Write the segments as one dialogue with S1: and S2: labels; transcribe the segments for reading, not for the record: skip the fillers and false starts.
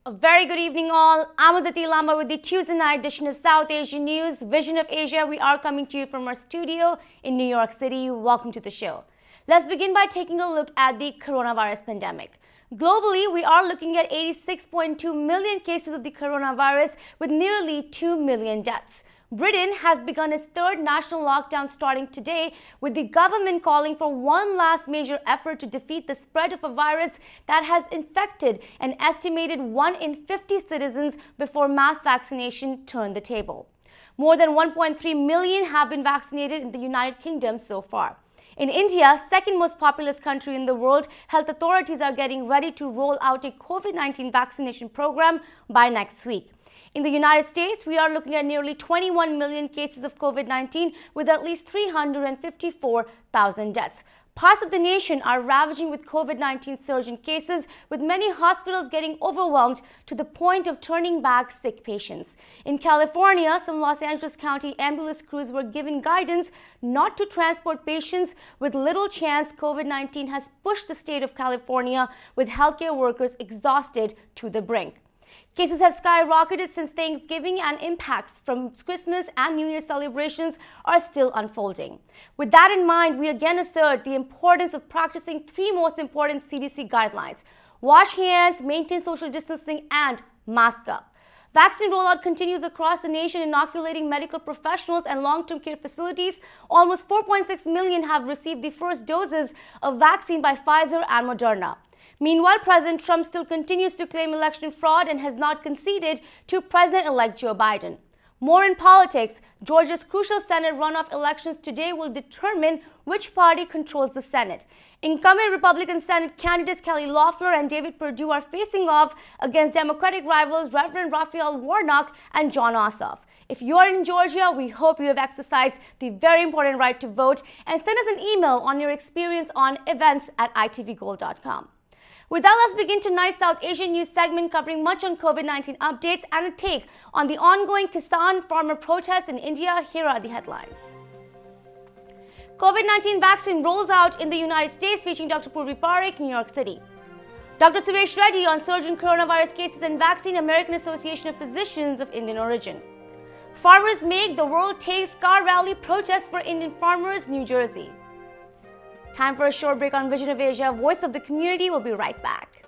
S1: A very good evening all. I'm Aditi Lamba with the Tuesday night edition of South Asian News, Vision of Asia. We are coming to you from our studio in New York City. Welcome to the show. Let's begin by taking a look at the coronavirus pandemic. Globally, we are looking at 86.2 million cases of the coronavirus with nearly 2 million deaths. Britain has begun its third national lockdown starting today, with the government calling for one last major effort to defeat the spread of a virus that has infected an estimated 1 in 50 citizens before mass vaccination turned the table. More than 1.3 million have been vaccinated in the United Kingdom so far. In India, second most populous country in the world, health authorities are getting ready to roll out a COVID-19 vaccination program by next week. In the United States, we are looking at nearly 21 million cases of COVID-19 with at least 354,000 deaths. Parts of the nation are ravaging with COVID-19 surge in cases, with many hospitals getting overwhelmed to the point of turning back sick patients. In California, some Los Angeles County ambulance crews were given guidance not to transport patients with little chance. COVID-19 has pushed the state of California with healthcare workers exhausted to the brink. Cases have skyrocketed since Thanksgiving, and impacts from Christmas and New Year celebrations are still unfolding. With that in mind, we again assert the importance of practicing three most important CDC guidelines: wash hands, maintain social distancing, and mask up. Vaccine rollout continues across the nation, inoculating medical professionals and long-term care facilities. Almost 4.6 million have received the first doses of vaccine by Pfizer and Moderna. Meanwhile, President Trump still continues to claim election fraud and has not conceded to President-elect Joe Biden. More in politics, Georgia's crucial Senate runoff elections today will determine which party controls the Senate. Incumbent Republican Senate candidates Kelly Loeffler and David Perdue are facing off against Democratic rivals Reverend Raphael Warnock and Jon Ossoff. If you are in Georgia, we hope you have exercised the very important right to vote, and send us an email on your experience on events@itvgold.com. With that, let's begin tonight's South Asian News segment, covering much on COVID-19 updates and a take on the ongoing Kisan farmer protests in India. Here are the headlines. COVID-19 vaccine rolls out in the United States, featuring Dr. Purvi Parikh, New York City. Dr. Suresh Reddy on surge in coronavirus cases and vaccine, American Association of Physicians of Indian origin. Farmers make the world takes car rally protest for Indian farmers, New Jersey. Time for a short break on Vision of Asia, Voice of the Community. We'll be right back.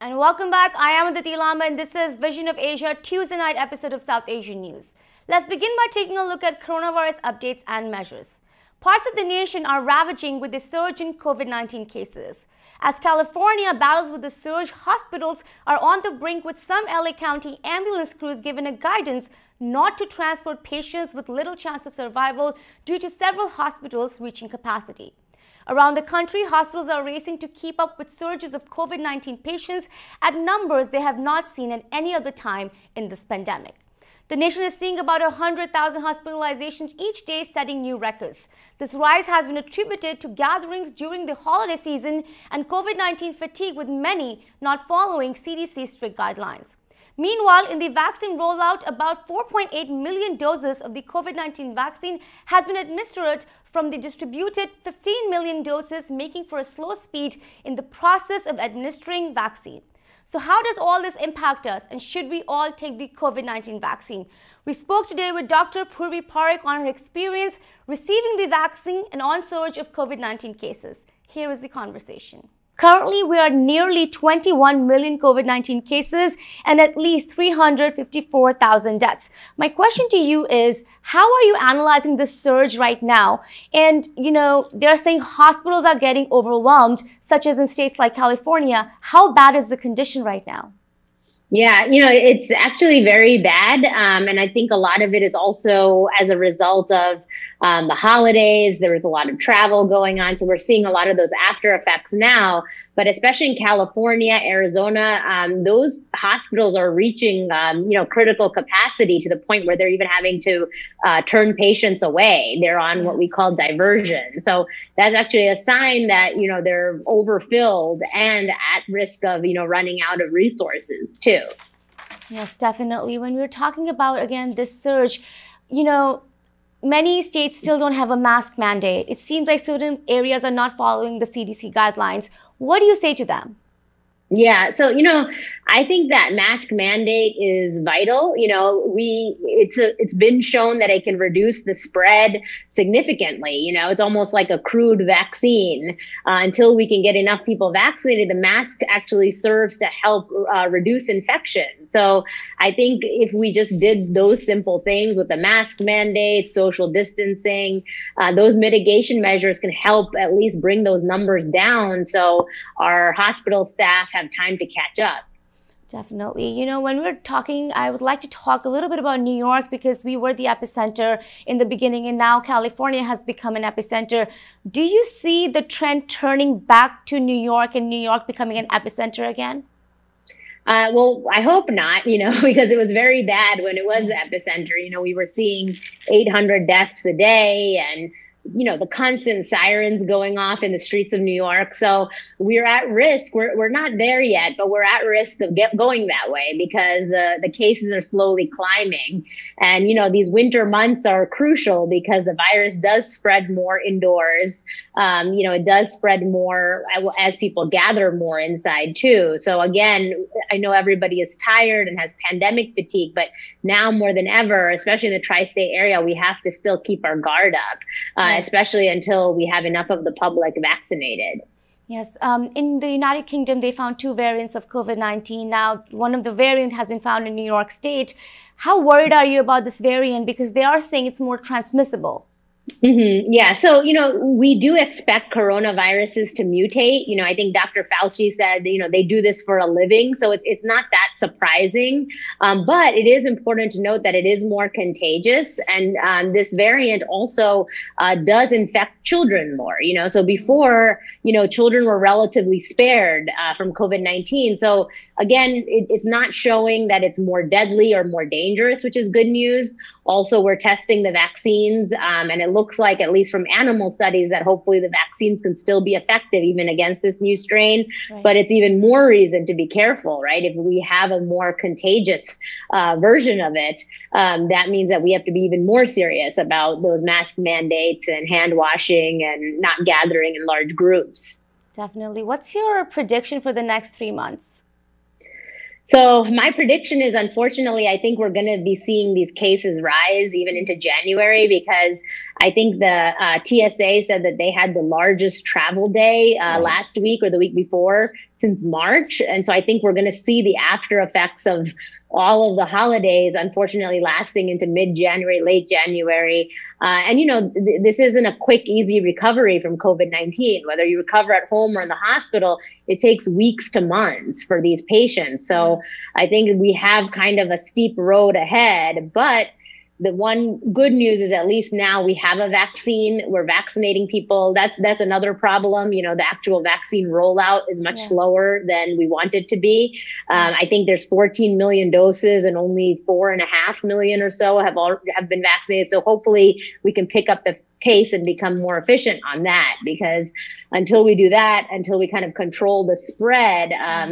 S1: And welcome back. I am Aditi Lamba and this is Vision of Asia, Tuesday night episode of South Asian News. Let's begin by taking a look at coronavirus updates and measures. Parts of the nation are ravaging with the surge in COVID-19 cases. As California battles with the surge, hospitals are on the brink, with some LA County ambulance crews given a guidance not to transport patients with little chance of survival due to several hospitals reaching capacity. Around the country, hospitals are racing to keep up with surges of COVID-19 patients at numbers they have not seen at any other time in this pandemic. The nation is seeing about 100,000 hospitalizations each day, setting new records. This rise has been attributed to gatherings during the holiday season and COVID-19 fatigue, with many not following CDC's strict guidelines. Meanwhile, in the vaccine rollout, about 4.8 million doses of the COVID-19 vaccine has been administered from the distributed 15 million doses, making for a slow speed in the process of administering vaccine. So how does all this impact us, and should we all take the COVID-19 vaccine? We spoke today with Dr. Purvi Parikh on her experience receiving the vaccine and on surge of COVID-19 cases. Here is the conversation. Currently, we are nearly 21 million COVID-19 cases and at least 354,000 deaths. My question to you is, how are you analyzing this surge right now? And, they're saying hospitals are getting overwhelmed, such as in states like California. How bad is the condition right now?
S2: Yeah, it's actually very bad. And I think a lot of it is also as a result of the holidays. There was a lot of travel going on. So we're seeing a lot of those after effects now. But especially in California, Arizona, those hospitals are reaching, critical capacity to the point where they're even having to turn patients away. They're on what we call diversion. So that's actually a sign that, they're overfilled and at risk of, running out of resources too.
S1: Yes, definitely. When we're talking about, again, this surge, many states still don't have a mask mandate. It seems like certain areas are not following the CDC guidelines. What do you say to them?
S2: Yeah. So, I think that mask mandate is vital. It's been shown that it can reduce the spread significantly. It's almost like a crude vaccine. Until we can get enough people vaccinated, the mask actually serves to help reduce infection. So I think if we just did those simple things with the mask mandate, social distancing, those mitigation measures can help at least bring those numbers down. So our hospital staff have time to catch up.
S1: Definitely. When we're talking, I would like to talk a little bit about New York because we were the epicenter in the beginning and now California has become an epicenter. Do you see the trend turning back to New York and New York becoming an epicenter again?
S2: Well, I hope not, because it was very bad when it was the epicenter. We were seeing 800 deaths a day and the constant sirens going off in the streets of New York. So we're at risk. We're not there yet, but we're at risk of going that way because the cases are slowly climbing. And, these winter months are crucial because the virus does spread more indoors. It does spread more as people gather more inside too. So again, I know everybody is tired and has pandemic fatigue, but now more than ever, especially in the tri-state area, we have to still keep our guard up. Especially until we have enough of the public vaccinated.
S1: Yes. In the United Kingdom, they found 2 variants of COVID-19. Now, one of the variant has been found in New York State. How worried are you about this variant? Because they are saying it's more transmissible.
S2: Mm-hmm. Yeah. So, we do expect coronaviruses to mutate. I think Dr. Fauci said, they do this for a living. So it's not that surprising. But it is important to note that it is more contagious. And this variant also does infect children more, So before, children were relatively spared from COVID-19. So again, it's not showing that it's more deadly or more dangerous, which is good news. Also, we're testing the vaccines and it looks like, at least from animal studies, that hopefully the vaccines can still be effective even against this new strain. Right. But it's even more reason to be careful, right? If we have a more contagious version of it, that means that we have to be even more serious about those mask mandates and hand washing and not gathering in large groups.
S1: Definitely. What's your prediction for the next 3 months?
S2: So my prediction is, unfortunately, I think we're going to be seeing these cases rise even into January because I think the TSA said that they had the largest travel day last week or the week before since March. And so I think we're going to see the after effects of all of the holidays, unfortunately, lasting into mid-January, late January. This isn't a quick, easy recovery from COVID-19. Whether you recover at home or in the hospital, it takes weeks to months for these patients. So I think we have kind of a steep road ahead, but the one good news is at least now we have a vaccine. We're vaccinating people. That's another problem. The actual vaccine rollout is much slower than we want it to be. I think there's 14 million doses and only 4.5 million or so have been vaccinated. So hopefully we can pick up the pace and become more efficient on that, because until we do that, until we kind of control the spread,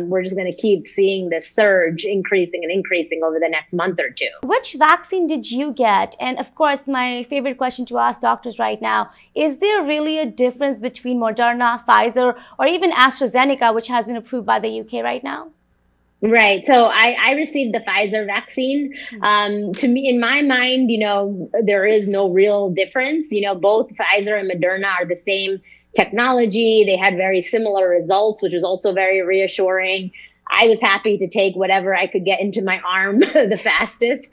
S2: we're just going to keep seeing this surge increasing and increasing over the next month or two.
S1: Which vaccine did you get? And of course, my favorite question to ask doctors right now, is there really a difference between Moderna, Pfizer, or even AstraZeneca, which has been approved by the UK right now?
S2: Right. So I received the Pfizer vaccine. To me, in my mind, there is no real difference. Both Pfizer and Moderna are the same technology. They had very similar results, which was also very reassuring. I was happy to take whatever I could get into my arm the fastest,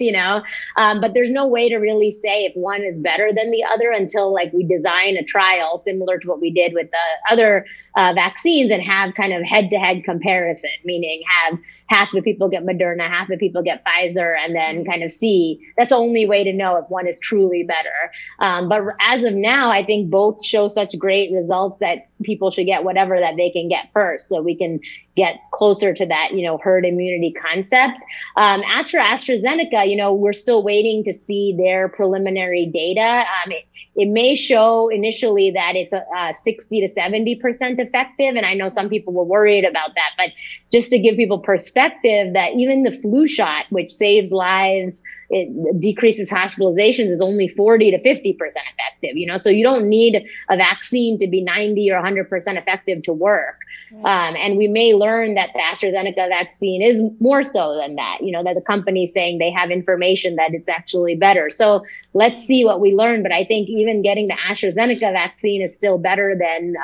S2: but there's no way to really say if one is better than the other until we design a trial similar to what we did with the other vaccines and have kind of head-to-head comparison, meaning have half the people get Moderna, half the people get Pfizer, and then kind of see. That's the only way to know if one is truly better. But as of now, I think both show such great results that people should get whatever that they can get first, so we can get closer to to that, herd immunity concept. As for AstraZeneca, we're still waiting to see their preliminary data. It may show initially that it's 60 to 70% effective. And I know some people were worried about that, but just to give people perspective that even the flu shot, which saves lives, it decreases hospitalizations, is only 40 to 50% effective, so you don't need a vaccine to be 90 or 100% effective to work. Right. And we may learn that the AstraZeneca vaccine is more so than that, that the company's saying they have information that it's actually better. So let's see what we learn. But I think even getting the AstraZeneca vaccine is still better than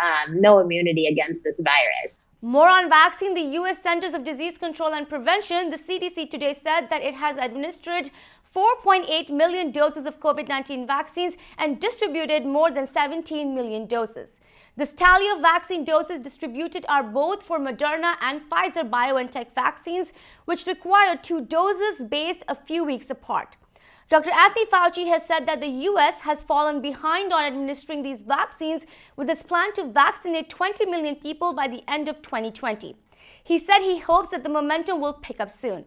S2: no immunity against this virus.
S1: More on vaccine. The U.S. Centers of Disease Control and Prevention, the CDC, today said that it has administered 4.8 million doses of COVID-19 vaccines and distributed more than 17 million doses. This tally of vaccine doses distributed are both for Moderna and Pfizer-BioNTech vaccines, which require 2 doses spaced a few weeks apart. Dr. Anthony Fauci has said that the U.S. has fallen behind on administering these vaccines with its plan to vaccinate 20 million people by the end of 2020. He said he hopes that the momentum will pick up soon.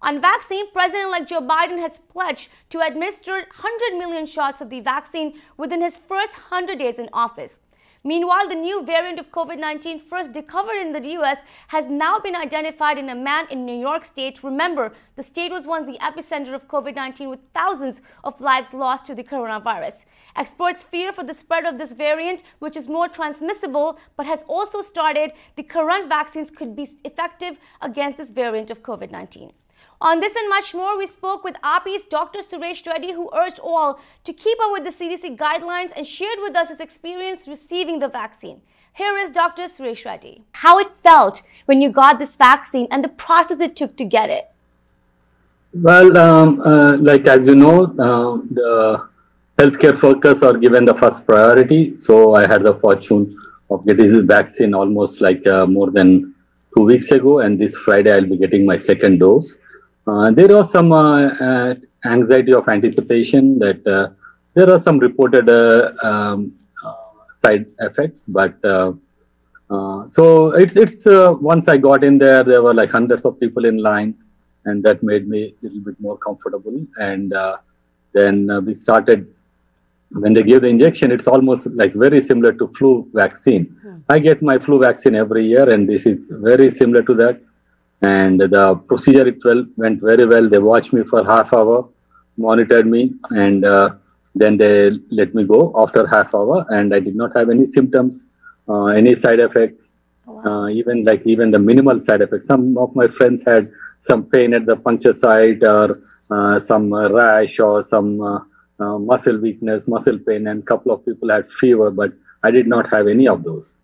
S1: On vaccine, President-elect Joe Biden has pledged to administer 100 million shots of the vaccine within his first 100 days in office. Meanwhile, the new variant of COVID-19 first discovered in the U.S. has now been identified in a man in New York State. Remember, the state was once the epicenter of COVID-19 with thousands of lives lost to the coronavirus. Experts fear for the spread of this variant, which is more transmissible, but has also started the current vaccines could be effective against this variant of COVID-19. On this and much more, we spoke with AAPI's Dr. Suresh Reddy, who urged all to keep up with the CDC guidelines and shared with us his experience receiving the vaccine. Here is Dr. Suresh Reddy. How it felt when you got this vaccine and the process it took to get it.
S3: Well, as you know, the healthcare workers are given the first priority. So I had the fortune of getting this vaccine almost more than 2 weeks ago. And this Friday, I'll be getting my second dose. There was some anxiety of anticipation that there are some reported side effects, but so it's once I got in there were like hundreds of people in line, and that made me a little bit more comfortable. And then we started. When they give the injection, it's almost like very similar to flu vaccine. I get my flu vaccine every year, and this is very similar to that. And the procedure went very well. They watched me for half hour, monitored me, and then they let me go after half hour. And I did not have any symptoms, any side effects, even the minimal side effects. Some of my friends had some pain at the puncture site, or some rash, or some muscle weakness, muscle pain, and a couple of people had fever, but I did not have any of those.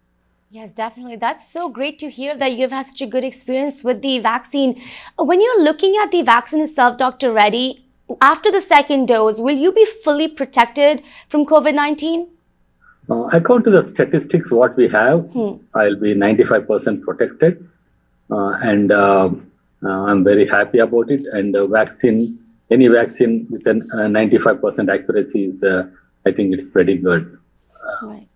S1: Yes, definitely. That's so great to hear that you've had such a good experience with the vaccine. When you're looking at the vaccine itself, Dr. Reddy, after the second dose, will you be fully protected from COVID-19?
S3: According to the statistics, what we have, I'll be 95% protected. And I'm very happy about it. And the vaccine, any vaccine with a 95% accuracy is, I think it's pretty good.
S1: Right.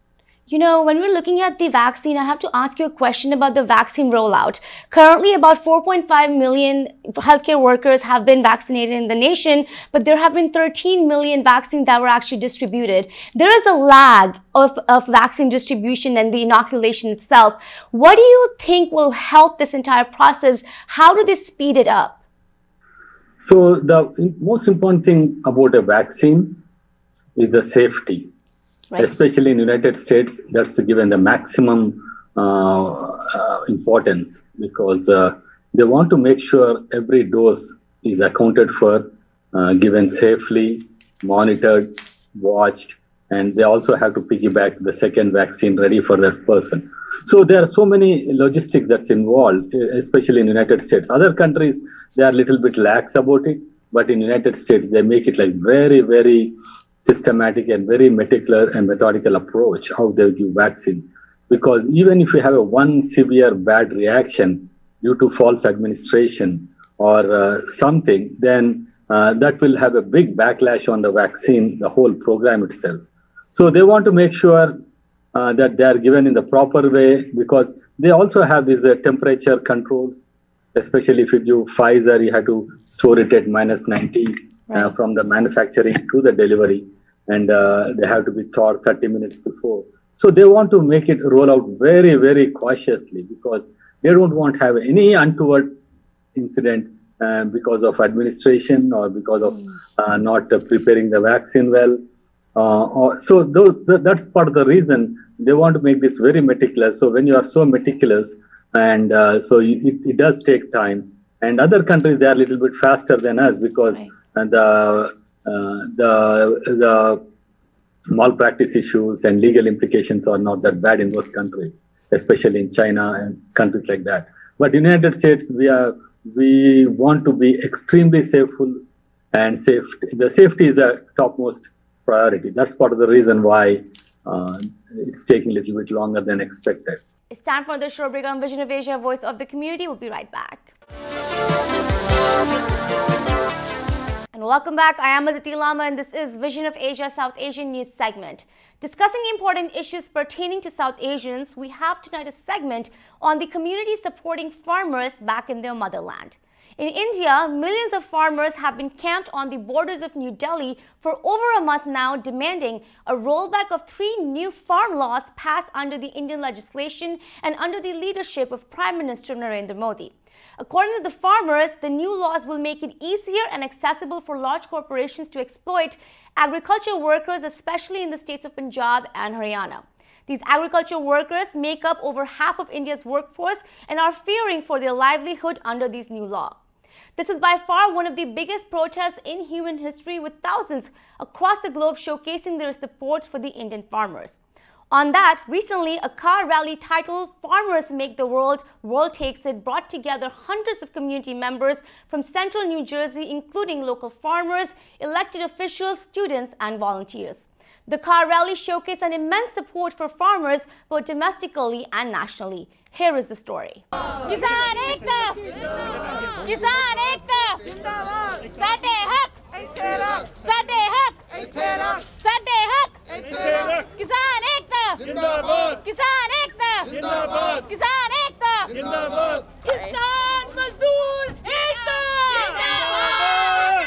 S1: You know, when we're looking at the vaccine, I have to ask you a question about the vaccine rollout. Currently, about 4.5 million healthcare workers have been vaccinated in the nation, but there have been 13 million vaccines that were actually distributed. There is a lag of vaccine distribution and the inoculation itself. What do you think will help this entire process? How do they speed it up?
S3: So the most important thing about a vaccine is the safety. Right. Especially in the United States, that's given the maximum importance, because they want to make sure every dose is accounted for, given safely, monitored, watched, and they also have to piggyback the second vaccine ready for that person. So there are so many logistics that's involved, especially in the United States. Other countries, they are a little bit lax about it, but in the United States, they make it like very, very systematic and very meticulous and methodical approach how they give vaccines. Because even if you have one severe bad reaction due to false administration or something, then that will have a big backlash on the vaccine, the whole program itself. So they want to make sure that they are given in the proper way, because they also have these temperature controls. especially if you do Pfizer, you have to store it at -90 from the manufacturing to the delivery, and they have to be thawed 30 minutes before. So they want to make it roll out very, very cautiously because they don't want to have any untoward incident because of administration or because of not preparing the vaccine well. So that's part of the reason they want to make this very meticulous. So when you are so meticulous, and so it does take time. And other countries, they are a little bit faster than us because the malpractice issues and legal implications are not that bad in those countries, especially in China and countries like that. But in the United States, we want to be extremely safe, and the safety is a topmost priority. That's part of the reason why it's taking a little bit longer than expected.
S1: It's time for the short break on Vision of Asia, Voice of the Community. We'll be right back. And welcome back. I am Aditi Lama, and this is Vision of Asia South Asian News segment. Discussing important issues pertaining to South Asians, we have tonight a segment on the community supporting farmers back in their motherland. In India, millions of farmers have been camped on the borders of New Delhi for over a month now, demanding a rollback of 3 new farm laws passed under the Indian legislation and under the leadership of Prime Minister Narendra Modi. According to the farmers, the new laws will make it easier and accessible for large corporations to exploit agricultural workers, especially in the states of Punjab and Haryana. These agricultural workers make up over half of India's workforce and are fearing for their livelihood under these new laws. This is by far one of the biggest protests in human history, with thousands across the globe showcasing their support for the Indian farmers. On that, recently, a car rally titled "Farmers Make the World, World Takes It" brought together hundreds of community members from central New Jersey, including local farmers, elected officials, students, and volunteers. The car rally showcased an immense support for farmers both domestically and nationally. Here is the story.
S4: Kisan Ekta! Kisan Ekta! Sade haq! Sade haq! Sade haq! Kisan Ekta! Jindabad! Kisan Ekta! Jindabad! Kisan Ekta! Jindabad! Kisan Mazdoor Ekta! Jindabad!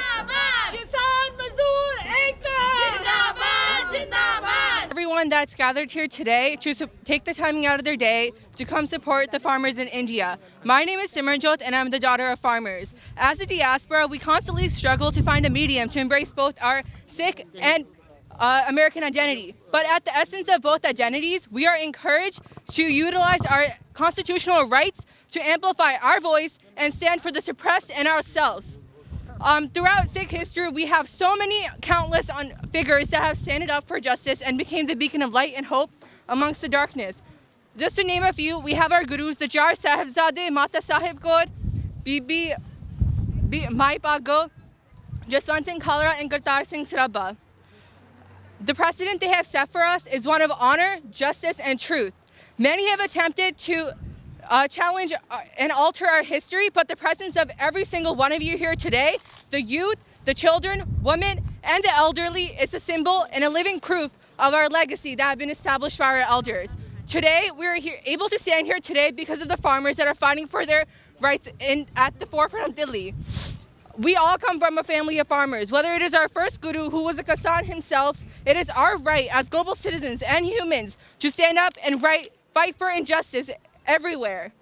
S4: Kisan Mazdoor Ekta! Jindabad! Jindabad!
S5: Everyone that's gathered here today to take the time out of their day to come support the farmers in India. My name is Simranjot and I'm the daughter of farmers. As a diaspora, we constantly struggle to find a medium to embrace both our Sikh and American identity. But at the essence of both identities, we are encouraged to utilize our constitutional rights to amplify our voice and stand for the suppressed and ourselves. Throughout Sikh history, we have so many countless figures that have stood up for justice and became the beacon of light and hope amongst the darkness. Just to name a few, we have our gurus, the Char Sahibzade, Mata Sahib Kaur, Bibi Mai Pago, Jaswant Singh Khalra, and Kartar Singh Sarabha. The precedent they have set for us is one of honor, justice, and truth. Many have attempted to challenge and alter our history, but the presence of every single one of you here today, the youth, the children, women, and the elderly, is a symbol and a living proof of our legacy that have been established by our elders. Today, we're able to stand here today because of the farmers that are fighting for their rights at the forefront of Delhi. We all come from a family of farmers. Whether it is our first guru, who was a Kisan himself, it is our right as global citizens and humans to stand up and fight for injustice everywhere.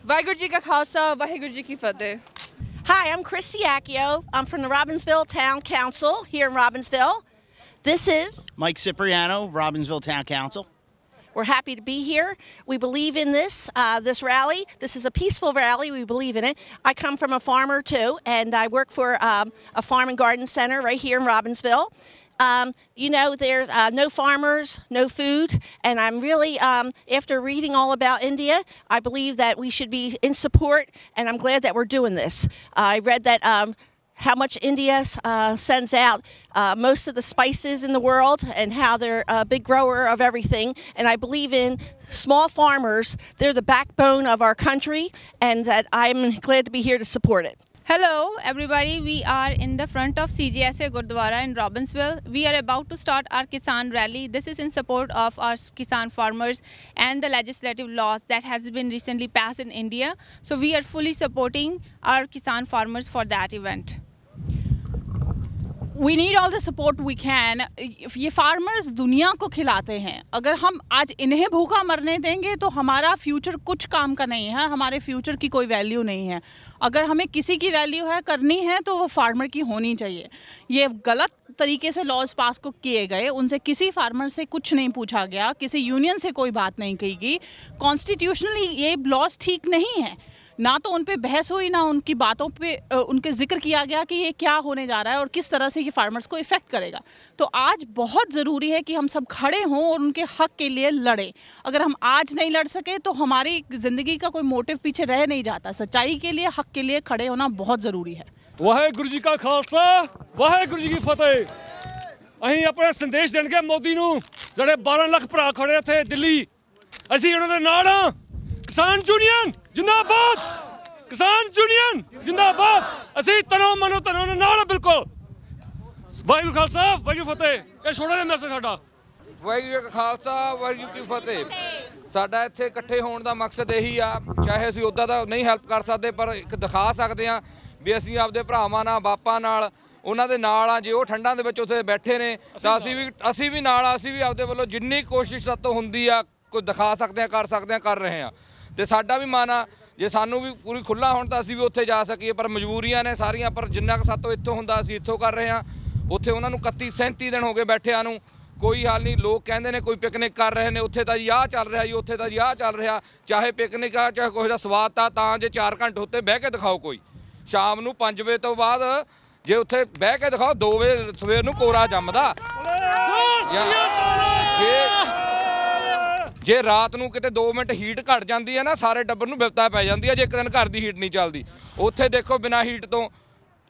S5: Vaheguru Ji Ka Khalsa, Vaheguru Ji Ki Fateh.
S4: Hi, I'm Chris Siakio. I'm from the Robbinsville Town Council here in Robbinsville. This is
S6: Mike Cipriano, Robbinsville Town Council.
S4: We're happy to be here. We believe in this rally. This is a peaceful rally. We believe in it. I come from a farmer too, and I work for a farm and garden center right here in Robbinsville. You know, there's no farmers, no food, and I'm really, after reading all about India, I believe that we should be in support, and I'm glad that we're doing this. I read that how much India sends out most of the spices in the world and how they're a big grower of everything. And I believe in small farmers. They're the backbone of our country, and that I'm glad to be here to support it.
S7: Hello everybody, we are in the front of CGSA Gurdwara in Robbinsville. We are about to start our Kisan rally. This is in support of our Kisan farmers and the legislative laws that has been recently passed in India. So we are fully supporting our Kisan farmers for that event.
S8: We need all the support we can. ये farmers दुनिया को खिलाते हैं, अगर हम आज इन्हें भूखा मरने देंगे तो हमारा फ्यूचर कुछ काम का नहीं है, हमारे फ्यूचर की कोई वैल्यू नहीं है। अगर हमें किसी की वैल्यू है करनी है तो वो फार्मर की होनी चाहिए। ये गलत तरीके से लॉज पास को किए गए, उनसे किसी फार्मर से कुछ नहीं पूछा गया, किसी यूनियन से कोई बात नहीं की गई। कॉन्स्टिट्यूशनली ये लॉज ठीक नहीं है, ना तो उन पे बहस हुई, ना उनकी बातों पे उनके जिक्र किया गया कि ये क्या होने जा रहा है और किस तरह से ये फार्मर्स को इफ़ेक्ट करेगा। तो आज बहुत ज़रूरी है कि हम सब खड़े हों और उनके हक़ के लिए लड़ें। अगर हम आज नहीं लड़ सके तो हमारी ज़िंदगी का कोई मोटिव पीछे रह नहीं जाता। सच्चाई के लिए, हक़ के लिए खड़े होना बहुत ज़रूरी है।
S9: वाहेगुरु जी का खालसा, वाहेगुरु जी की फतेह। ਅਸੀਂ अपने संदेश देंगे मोदी ਨੂੰ, ਜਿਹੜੇ 12 ਲੱਖ ਭਰਾ ਖੜੇ थे ਦਿੱਲੀ, ਅਸੀਂ ਉਹਨਾਂ ਦੇ ਨਾਲ ਹਾਂ। किसान यूनियन जिंदाबाद, किसान यूनियन जिंदाबाद। ਅਸੀਂ ਤਨੋਂ ਮਨੋਂ ਤਨੋਂ ਨਾਲ ਬਿਲਕੁਲ। ਵਾਹਿਗੁਰੂ ਖਾਲਸਾ, ਵਾਹਿਗੁਰੂ ਫਤਿਹ। ਇਹ ਛੋੜਾ ਜਿਹਾ ਮੈਸੇਜ ਸਾਡਾ।
S10: ਵਾਹਿਗੁਰੂ ਜੀ ਖਾਲਸਾ, ਵਾਹਿਗੁਰੂ ਕੀ ਫਤਿਹ। ਸਾਡਾ ਇੱਥੇ ਇਕੱਠੇ ਹੋਣ ਦਾ ਮਕਸਦ ਇਹੀ ਆ, ਚਾਹੇ ਅਸੀਂ ਉੱਦਾਂ ਦਾ ਨਹੀਂ ਹੈਲਪ ਕਰ ਸਕਦੇ ਪਰ ਇੱਕ ਦਿਖਾ ਸਕਦੇ ਹਾਂ ਵੀ ਅਸੀਂ ਆਪਦੇ ਭਰਾਵਾਂ ਨਾਲ, ਬਾਪਾਂ ਨਾਲ, ਉਹਨਾਂ ਦੇ ਨਾਲ ਆ। ਜੇ ਉਹ ਠੰਡਾਂ ਦੇ ਵਿੱਚ ਉੱਥੇ ਬੈਠੇ ਨੇ ਤਾਂ ਅਸੀਂ ਵੀ ਨਾਲ ਆ। ਅਸੀਂ ਵੀ ਆਪਦੇ ਵੱਲੋਂ ਜਿੰਨੀ ਕੋਸ਼ਿਸ਼ ਸਾਤੋਂ ਹੁੰਦੀ ਆ ਕੋਈ ਦਿਖਾ ਸਕਦੇ ਹਾਂ, ਕਰ ਸਕਦੇ ਹਾਂ, ਕਰ ਰਹੇ ਹਾਂ। ਤੇ ਸਾਡਾ ਵੀ ਮਨ ਆ ਜੇ ਸਾਨੂੰ ਵੀ ਪੂਰੀ ਖੁੱਲ੍ਹਾ ਹੋਣ ਤਾਂ ਅਸੀਂ ਵੀ ਉੱਥੇ ਜਾ ਸਕੀਏ, ਪਰ ਮਜਬੂਰੀਆਂ ਨੇ ਸਾਰੀਆਂ। ਪਰ ਜਿੰਨਾ ਕੁ ਸਾਤੋਂ ਇੱਥੋਂ ਹੁੰਦਾ ਅਸੀਂ ਇੱਥੋਂ ਕਰ ਰਹੇ ਹਾਂ। ਉੱਥੇ ਉਹਨਾਂ ਨੂੰ 31-37 ਦਿਨ ਹੋ ਗਏ ਬੈਠਿਆਂ ਨੂੰ, ਕੋਈ ਹਾਲ ਨਹੀਂ। ਲੋਕ ਕਹਿੰਦੇ ਨੇ ਕੋਈ ਪਿਕਨਿਕ ਕਰ ਰਹੇ ਨੇ, ਉੱਥੇ ਤਾਂ ਜੀ ਆਹ ਚੱਲ ਰਿਹਾ ਜੀ, ਉੱਥੇ ਤਾਂ ਜੀ ਆਹ ਚੱਲ ਰਿਹਾ। ਚਾਹੇ ਪਿਕਨਿਕ ਆ, ਚਾਹੇ ਕੋਈ ਦਾ ਸਵਾਦ ਤਾਂ ਜੇ 4 ਘੰਟੇ ਉੱਤੇ ਬਹਿ ਕੇ ਦਿਖਾਓ। ਕੋਈ ਸ਼ਾਮ ਨੂੰ 5 ਵਜੇ ਤੋਂ ਬਾਅਦ ਜੇ ਉੱਥੇ ਬਹਿ ਕੇ ਦਿਖਾਓ, 2 ਵਜੇ ਸਵੇਰ ਨੂੰ ਕੋਰਾ ਜੰਮਦਾ। ਜੇ ਰਾਤ ਨੂੰ ਕਿਤੇ 2 ਮਿੰਟ ਹੀਟ ਘਟ ਜਾਂਦੀ ਹੈ ਨਾ, ਸਾਰੇ ਟੱਬਰ ਨੂੰ ਬਿਪਤਾ ਪੈ ਜਾਂਦੀ ਹੈ। ਜੇ ਇੱਕ ਦਿਨ ਘਰ ਦੀ ਹੀਟ ਨਹੀਂ ਚੱਲਦੀ, ਉੱਥੇ ਦੇਖੋ ਬਿਨਾਂ ਹੀਟ ਤੋਂ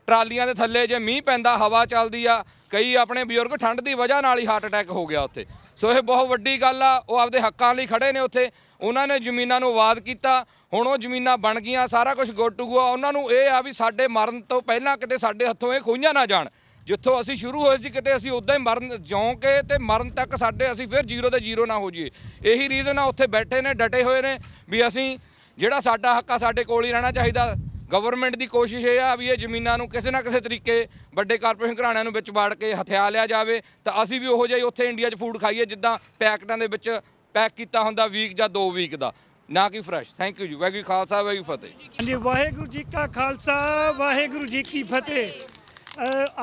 S10: ਟਰਾਲੀਆਂ ਦੇ ਥੱਲੇ ਜੇ ਮੀਂਹ ਪੈਂਦਾ, ਹਵਾ ਚੱਲਦੀ ਆ। ਕਈ ਆਪਣੇ ਬਜ਼ੁਰਗ ਠੰਡ ਦੀ ਵਜ੍ਹਾ ਨਾਲ ਹੀ ਹਾਰਟ ਅਟੈਕ ਹੋ ਗਿਆ ਉੱਥੇ। ਸੋ ਇਹ ਬਹੁਤ ਵੱਡੀ ਗੱਲ ਆ। ਉਹ ਆਪਦੇ ਹੱਕਾਂ ਲਈ ਖੜੇ ਨੇ ਉੱਥੇ। ਉਹਨਾਂ ਨੇ ਜ਼ਮੀਨਾਂ ਨੂੰ ਆਬਾਦ ਕੀਤਾ, ਹੁਣ ਉਹ ਜ਼ਮੀਨਾਂ ਬਣ ਗਈਆਂ, ਸਾਰਾ ਕੁਝ ਗੁੱਡ ਟੂ ਗੋ। ਉਹਨਾਂ ਨੂੰ ਇਹ ਆ ਵੀ ਸਾਡੇ ਮਰਨ ਤੋਂ ਪਹਿਲਾਂ ਕਿਤੇ ਸਾਡੇ ਹੱਥੋਂ ਇਹ ਖੋਈਆਂ ਨਾ ਜਾਣ। ਜਿੱਥੋਂ ਅਸੀਂ ਸ਼ੁਰੂ ਹੋਏ ਸੀ ਕਿਤੇ ਅਸੀਂ ਉੱਦਾਂ ਹੀ ਮਰਨ ਜਿਉਂ ਕੇ ਤੇ ਮਰਨ ਤੱਕ ਸਾਡੇ ਅਸੀਂ ਫਿਰ 0 ਤੇ 0 ਨਾ ਹੋ ਜਾਈਏ। ਇਹੀ ਰੀਜ਼ਨ ਆ ਉੱਥੇ ਬੈਠੇ ਨੇ, ਡਟੇ ਹੋਏ ਨੇ ਵੀ ਅਸੀਂ ਜਿਹੜਾ ਸਾਡਾ ਹੱਕ ਆ ਸਾਡੇ ਕੋਲ ਹੀ ਰਹਿਣਾ ਚਾਹੀਦਾ। ਗਵਰਨਮੈਂਟ ਦੀ ਕੋਸ਼ਿਸ਼ ਇਹ ਆ ਵੀ ਇਹ ਜ਼ਮੀਨਾਂ ਨੂੰ ਕਿਸੇ ਨਾ ਕਿਸੇ ਤਰੀਕੇ ਵੱਡੇ ਕਾਰਪੋਰੇਸ਼ਨ ਘਰਾਣਿਆਂ ਨੂੰ ਵਿੱਚ ਵਾੜ ਕੇ ਹਥਿਆ ਲਿਆ ਜਾਵੇ, ਤਾਂ ਅਸੀਂ ਵੀ ਉਹੋ ਜਿਹਾ ਹੀ ਉੱਥੇ ਇੰਡੀਆ 'ਚ ਫੂਡ ਖਾਈਏ ਜਿੱਦਾਂ ਪੈਕਟਾਂ ਦੇ ਵਿੱਚ ਪੈਕ ਕੀਤਾ ਹੁੰਦਾ ਵੀਕ ਜਾਂ 2 ਵੀਕ ਦਾ, ਨਾ ਕਿ ਫਰੈਸ਼। ਥੈਂਕ ਯੂ ਜੀ। ਵਾਹਿਗੁਰੂ ਖਾਲਸਾ, ਵਾਹਿਗੁਰੂ ਫਤਿਹ।
S11: ਹਾਂਜੀ, ਵਾਹਿਗੁਰੂ ਜੀ ਕਾ ਖਾਲਸਾ, ਵਾਹਿਗੁਰੂ ਜੀ ਕੀ ਫਤਿਹ।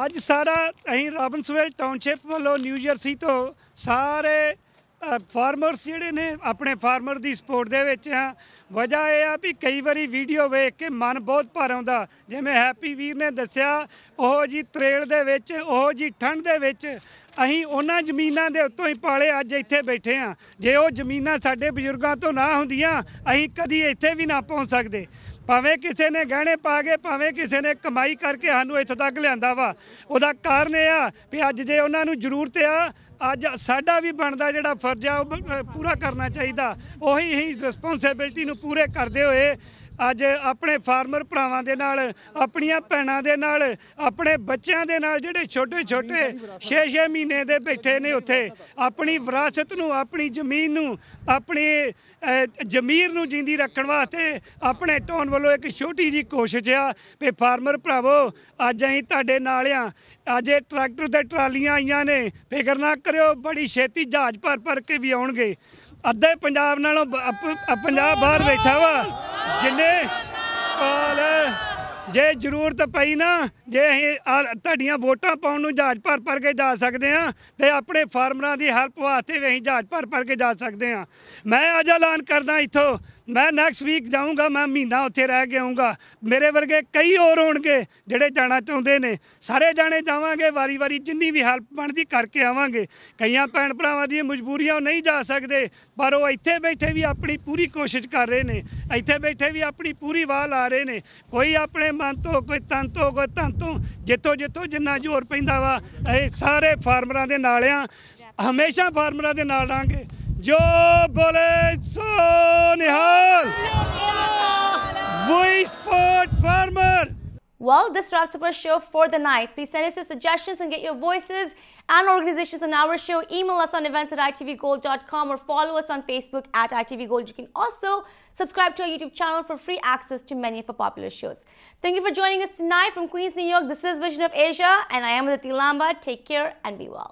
S11: ਅੱਜ ਸਾਰਾ ਅਸੀਂ ਰੌਬਿਨਸਵਿਲ ਟਾਊਨਸ਼ਿਪ ਵੱਲੋਂ ਨਿਊ ਜਰਸੀ ਤੋਂ ਸਾਰੇ ਫਾਰਮਰਸ ਜਿਹੜੇ ਨੇ ਆਪਣੇ ਫਾਰਮਰ ਦੀ ਸਪੋਰਟ ਦੇ ਵਿੱਚ ਆ। ਵਜ੍ਹਾ ਇਹ ਆ ਵੀ ਕਈ ਵਾਰੀ ਵੀਡੀਓ ਵੇਖ ਕੇ ਮਨ ਬਹੁਤ ਭਰ ਆਉਂਦਾ। ਜਿਵੇਂ ਹੈਪੀ ਵੀਰ ਨੇ ਦੱਸਿਆ, ਉਹ ਜੀ ਤਰੇਲ ਦੇ ਵਿੱਚ, ਉਹ ਜੀ ਠੰਡ ਦੇ ਵਿੱਚ ਅਸੀਂ ਉਹਨਾਂ ਜ਼ਮੀਨਾਂ ਦੇ ਉੱਤੋਂ ਹੀ ਪਾਲੇ ਅੱਜ ਇੱਥੇ ਬੈਠੇ ਹਾਂ। ਜੇ ਉਹ ਜ਼ਮੀਨਾਂ ਸਾਡੇ ਬਜ਼ੁਰਗਾਂ ਤੋਂ ਨਾ ਹੁੰਦੀਆਂ ਅਸੀਂ ਕਦੀ ਇੱਥੇ ਵੀ ਨਾ ਪਹੁੰਚ ਸਕਦੇ। ਭਾਵੇਂ ਕਿਸੇ ਨੇ ਗਹਿਣੇ ਪਾ ਕੇ, ਭਾਵੇਂ ਕਿਸੇ ਨੇ ਕਮਾਈ ਕਰਕੇ ਸਾਨੂੰ ਇੱਥੋਂ ਤੱਕ ਲਿਆਂਦਾ ਵਾ। ਉਹਦਾ ਕਾਰਨ ਇਹ ਆ ਵੀ ਅੱਜ ਜੇ ਉਹਨਾਂ ਨੂੰ ਜ਼ਰੂਰਤ ਆ, ਅੱਜ ਸਾਡਾ ਵੀ ਬਣਦਾ ਜਿਹੜਾ ਫਰਜ਼ ਆ ਉਹ ਪੂਰਾ ਕਰਨਾ ਚਾਹੀਦਾ। ਉਹੀ ਹੀ ਰਿਸਪੌਂਸਿਬਿਲਟੀ ਨੂੰ ਪੂਰੇ ਕਰਦੇ ਹੋਏ ਅੱਜ ਆਪਣੇ ਫਾਰਮਰ ਭਰਾਵਾਂ ਦੇ ਨਾਲ, ਆਪਣੀਆਂ ਭੈਣਾਂ ਦੇ ਨਾਲ, ਆਪਣੇ ਬੱਚਿਆਂ ਦੇ ਨਾਲ ਜਿਹੜੇ ਛੋਟੇ ਛੋਟੇ 6-6 ਮਹੀਨੇ ਦੇ ਬੈਠੇ ਨੇ ਉੱਥੇ, ਆਪਣੀ ਵਿਰਾਸਤ ਨੂੰ, ਆਪਣੀ ਜ਼ਮੀਨ ਨੂੰ, ਆਪਣੀ ਜ਼ਮੀਰ ਨੂੰ ਜਿੰਦੀ ਰੱਖਣ ਵਾਸਤੇ ਆਪਣੇ ਟਾਊਨ ਵੱਲੋਂ ਇੱਕ ਛੋਟੀ ਜਿਹੀ ਕੋਸ਼ਿਸ਼ ਆ ਵੀ ਫਾਰਮਰ ਭਰਾਵੋ ਅੱਜ ਅਸੀਂ ਤੁਹਾਡੇ ਨਾਲ ਆ। ਅੱਜ ਇਹ ਟਰੈਕਟਰ ਤੇ ਟਰਾਲੀਆਂ ਆਈਆਂ ਨੇ, ਫਿਕਰ ਨਾ ਕਰਿਓ, ਬੜੀ ਛੇਤੀ ਜਹਾਜ਼ ਭਰ ਕੇ ਵੀ ਆਉਣਗੇ। ਅੱਧੇ ਪੰਜਾਬ ਨਾਲੋਂ ਪੰਜਾਬ ਬਾਹਰ ਬੈਠਾ ਵਾ। ਜਿੰਨੇ ਜੇ ਜ਼ਰੂਰਤ ਪਈ ਨਾ, ਜੇ ਅਸੀਂ ਤੁਹਾਡੀਆਂ ਵੋਟਾਂ ਪਾਉਣ ਨੂੰ ਜਹਾਜ਼ ਭਰ ਕੇ ਜਾ ਸਕਦੇ ਹਾਂ ਤੇ ਆਪਣੇ ਫਾਰਮਰਾਂ ਦੀ ਹੈਲਪ ਵਾਸਤੇ ਵੀ ਅਸੀਂ ਜਹਾਜ਼ ਭਰ ਕੇ ਜਾ ਸਕਦੇ ਹਾਂ। ਮੈਂ ਅੱਜ ਐਲਾਨ ਕਰਦਾ ਇੱਥੋਂ, ਮੈਂ ਨੈਕਸਟ ਵੀਕ ਜਾਊਂਗਾ, ਮੈਂ ਮਹੀਨਾ ਉੱਥੇ ਰਹਿ ਕੇ ਆਊਂਗਾ। ਮੇਰੇ ਵਰਗੇ ਕਈ ਹੋਰ ਹੋਣਗੇ ਜਿਹੜੇ ਜਾਣਾ ਚਾਹੁੰਦੇ ਨੇ, ਸਾਰੇ ਜਾਣੇ ਜਾਵਾਂਗੇ। ਵਾਰੀ ਜਿੰਨੀ ਵੀ ਹੈਲਪ ਬਣਦੀ ਕਰਕੇ ਆਵਾਂਗੇ। ਕਈਆਂ ਭੈਣ ਭਰਾਵਾਂ ਦੀਆਂ ਮਜਬੂਰੀਆਂ ਉਹ ਨਹੀਂ ਜਾ ਸਕਦੇ, ਪਰ ਉਹ ਇੱਥੇ ਬੈਠੇ ਵੀ ਆਪਣੀ ਪੂਰੀ ਕੋਸ਼ਿਸ਼ ਕਰ ਰਹੇ ਨੇ, ਇੱਥੇ ਬੈਠੇ ਵੀ ਆਪਣੀ ਪੂਰੀ ਵਾਹ ਲਾ ਰਹੇ ਨੇ। ਕੋਈ ਆਪਣੇ ਮਨ ਤੋਂ, ਕੋਈ ਤਨ ਤੋਂ, ਕੋਈ ਧਨ ਤੋਂ, ਜਿੱਥੋਂ ਜਿੰਨਾ ਜ਼ੋਰ ਪੈਂਦਾ ਵਾ, ਇਹ ਸਾਰੇ ਫਾਰਮਰਾਂ ਦੇ ਨਾਲ ਆ। ਹਮੇਸ਼ਾ ਫਾਰਮਰਾਂ ਦੇ ਨਾਲ ਰਹਾਂਗੇ। जो बोले सो निहाल। We support farmer।
S1: Well, this wraps up our show for the night. Please send us your suggestions and get your voices and organizations on our show. Email us on events@itvgold.com or follow us on Facebook @itvgold. You can also subscribe to our YouTube channel for free access to many of our popular shows. Thank you for joining us tonight from Queens, New York. This is Vision of Asia, and I am Aditi Lamba. Take care and be well.